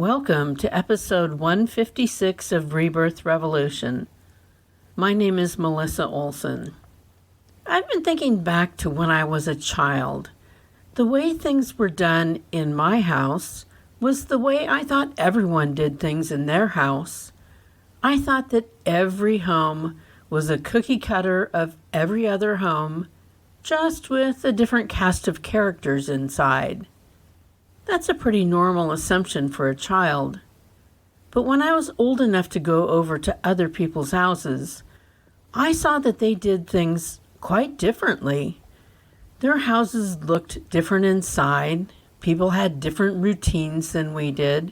Welcome to episode 156 of Rebirth Revolution. My name is Melissa Olson. I've been thinking back to when I was a child. The way things were done in my house was the way I thought everyone did things in their house. I thought that every home was a cookie cutter of every other home, just with a different cast of characters inside. That's a pretty normal assumption for a child. But when I was old enough to go over to other people's houses, I saw that they did things quite differently. Their houses looked different inside, people had different routines than we did,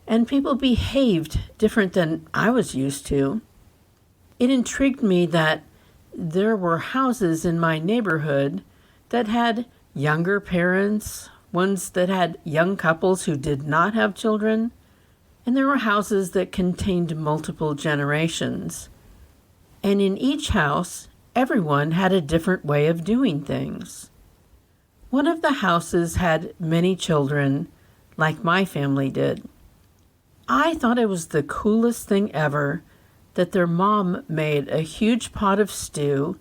and people behaved different than I was used to. It intrigued me that there were houses in my neighborhood that had younger parents, ones that had young couples who did not have children, and there were houses that contained multiple generations. And in each house, everyone had a different way of doing things. One of the houses had many children, like my family did. I thought it was the coolest thing ever that their mom made a huge pot of stew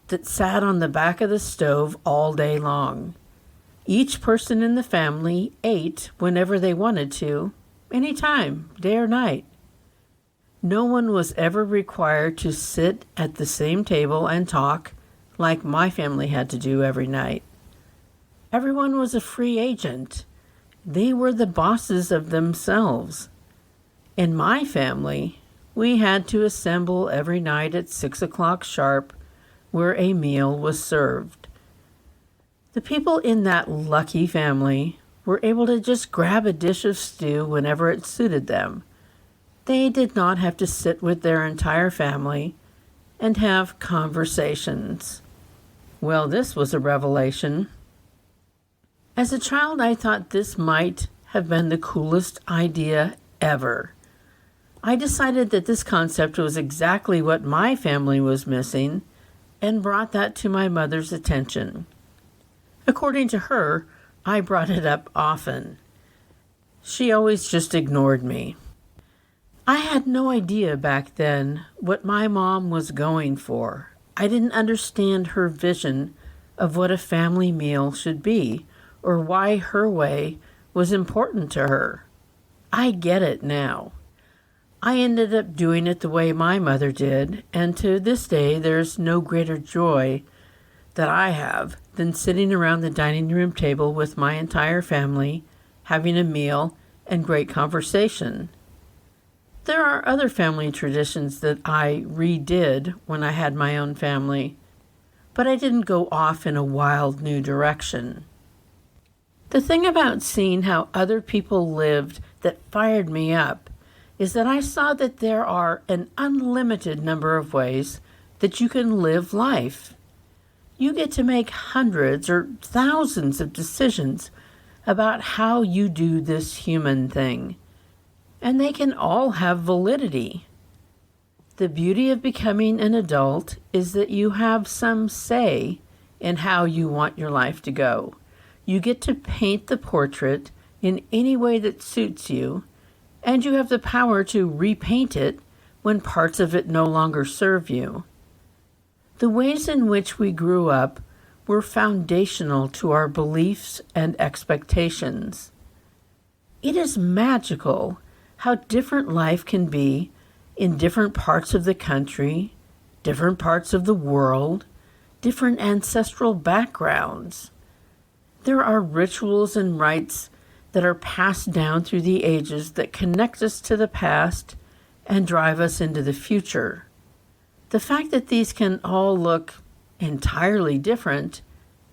that sat on the back of the stove all day long. Each person in the family ate whenever they wanted to, anytime, day or night. No one was ever required to sit at the same table and talk like my family had to do every night. Everyone was a free agent. They were the bosses of themselves. In my family, we had to assemble every night at 6 o'clock sharp, where a meal was served. The people in that lucky family were able to just grab a dish of stew whenever it suited them. They did not have to sit with their entire family and have conversations. Well, this was a revelation. As a child, I thought this might have been the coolest idea ever. I decided that this concept was exactly what my family was missing and brought that to my mother's attention. According to her, I brought it up often. She always just ignored me. I had no idea back then what my mom was going for. I didn't understand her vision of what a family meal should be or why her way was important to her. I get it now. I ended up doing it the way my mother did, and to this day there's no greater joy that I have than sitting around the dining room table with my entire family, having a meal and great conversation. There are other family traditions that I redid when I had my own family, but I didn't go off in a wild new direction. The thing about seeing how other people lived that fired me up is that I saw that there are an unlimited number of ways that you can live life. You get to make hundreds or thousands of decisions about how you do this human thing, and they can all have validity. The beauty of becoming an adult is that you have some say in how you want your life to go. You get to paint the portrait in any way that suits you, and you have the power to repaint it when parts of it no longer serve you. The ways in which we grew up were foundational to our beliefs and expectations. It is magical how different life can be in different parts of the country, different parts of the world, different ancestral backgrounds. There are rituals and rites that are passed down through the ages that connect us to the past and drive us into the future. The fact that these can all look entirely different,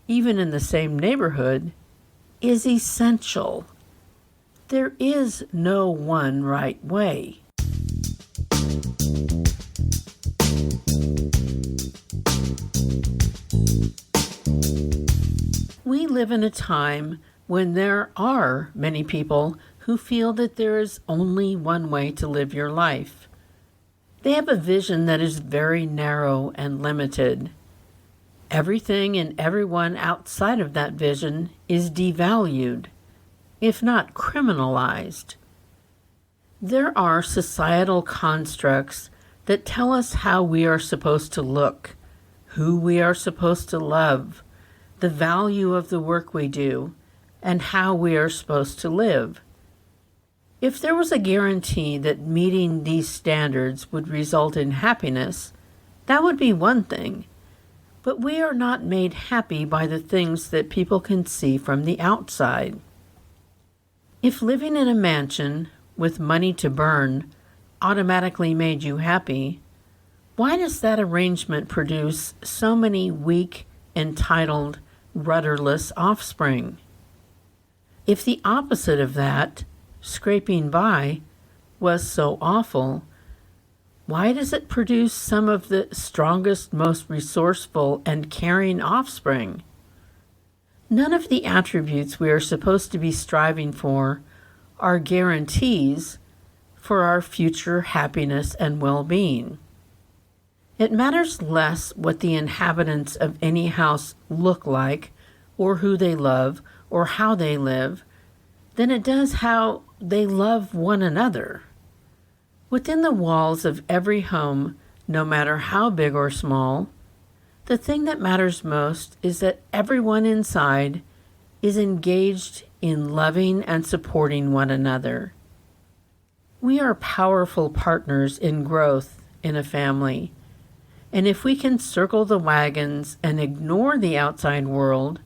even in the same neighborhood, is essential. There is no one right way. We live in a time when there are many people who feel that there is only one way to live your life. They have a vision that is very narrow and limited. Everything and everyone outside of that vision is devalued, if not criminalized. There are societal constructs that tell us how we are supposed to look, who we are supposed to love, the value of the work we do, and how we are supposed to live. If there was a guarantee that meeting these standards would result in happiness, that would be one thing. But we are not made happy by the things that people can see from the outside. If living in a mansion with money to burn automatically made you happy, why does that arrangement produce so many weak, entitled, rudderless offspring? If the opposite of that, scraping by, was so awful, why does it produce some of the strongest, most resourceful, and caring offspring? None of the attributes we are supposed to be striving for are guarantees for our future happiness and well-being. It matters less what the inhabitants of any house look like, or who they love, or how they live, than it does how they love one another. Within the walls of every home, no matter how big or small, the thing that matters most is that everyone inside is engaged in loving and supporting one another. We are powerful partners in growth in a family, and if we can circle the wagons and ignore the outside world,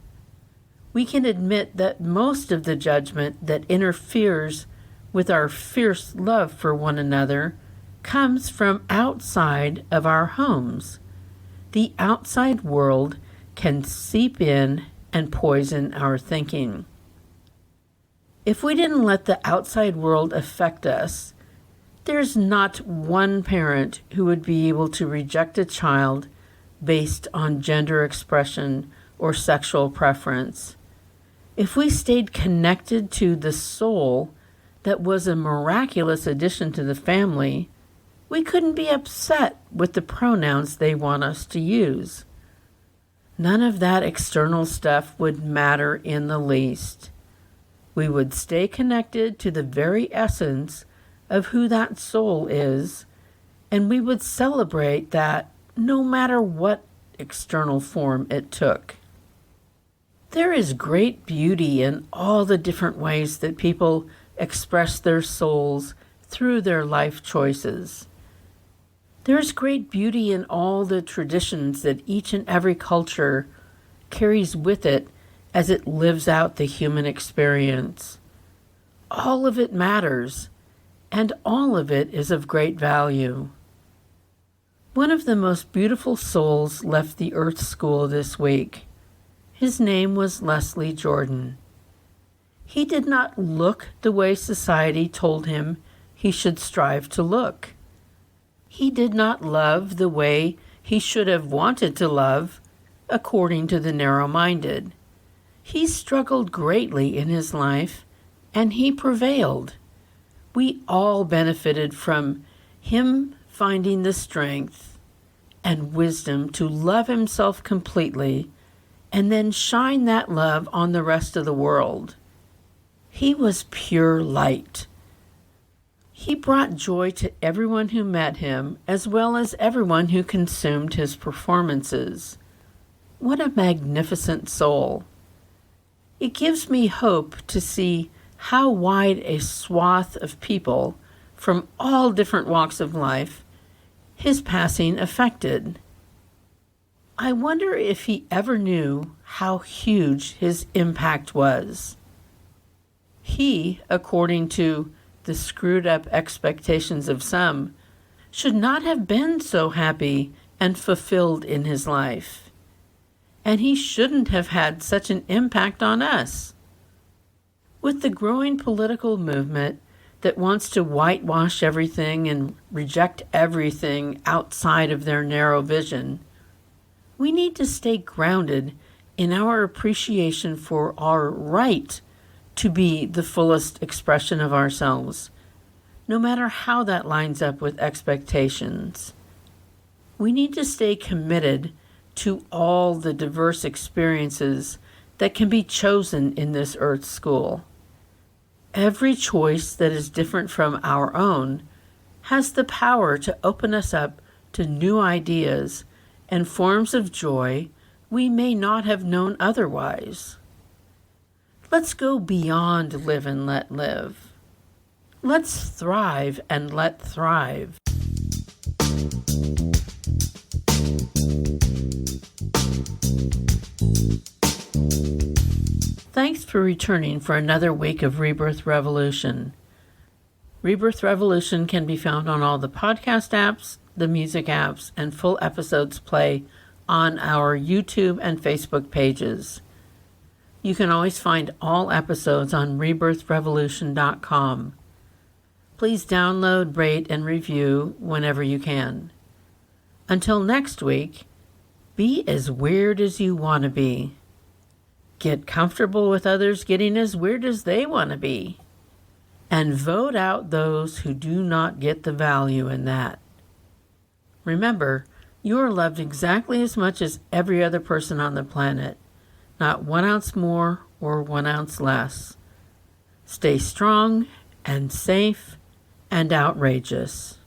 we can admit that most of the judgment that interferes with our fierce love for one another comes from outside of our homes. The outside world can seep in and poison our thinking. If we didn't let the outside world affect us, there's not one parent who would be able to reject a child based on gender expression or sexual preference. If we stayed connected to the soul that was a miraculous addition to the family, we couldn't be upset with the pronouns they want us to use. None of that external stuff would matter in the least. We would stay connected to the very essence of who that soul is, and we would celebrate that no matter what external form it took. There is great beauty in all the different ways that people express their souls through their life choices. There is great beauty in all the traditions that each and every culture carries with it as it lives out the human experience. All of it matters, and all of it is of great value. One of the most beautiful souls left the Earth School this week. His name was Leslie Jordan. He did not look the way society told him he should strive to look. He did not love the way he should have wanted to love, according to the narrow-minded. He struggled greatly in his life, and he prevailed. We all benefited from him finding the strength and wisdom to love himself completely and then shine that love on the rest of the world. He was pure light. He brought joy to everyone who met him, as well as everyone who consumed his performances. What a magnificent soul! It gives me hope to see how wide a swath of people from all different walks of life his passing affected. I wonder if he ever knew how huge his impact was. He, according to the screwed-up expectations of some, should not have been so happy and fulfilled in his life. And he shouldn't have had such an impact on us. With the growing political movement that wants to whitewash everything and reject everything outside of their narrow vision, we need to stay grounded in our appreciation for our right to be the fullest expression of ourselves, no matter how that lines up with expectations. We need to stay committed to all the diverse experiences that can be chosen in this Earth School. Every choice that is different from our own has the power to open us up to new ideas and forms of joy we may not have known otherwise. Let's go beyond live and let live. Let's thrive and let thrive. Thanks for returning for another week of Rebirth Revolution. Rebirth Revolution can be found on all the podcast apps, the music apps, and full episodes play on our YouTube and Facebook pages. You can always find all episodes on rebirthrevolution.com. Please download, rate, and review whenever you can. Until next week, be as weird as you want to be. Get comfortable with others getting as weird as they want to be. And vote out those who do not get the value in that. Remember, you are loved exactly as much as every other person on the planet, not 1 ounce more or 1 ounce less. Stay strong and safe and outrageous.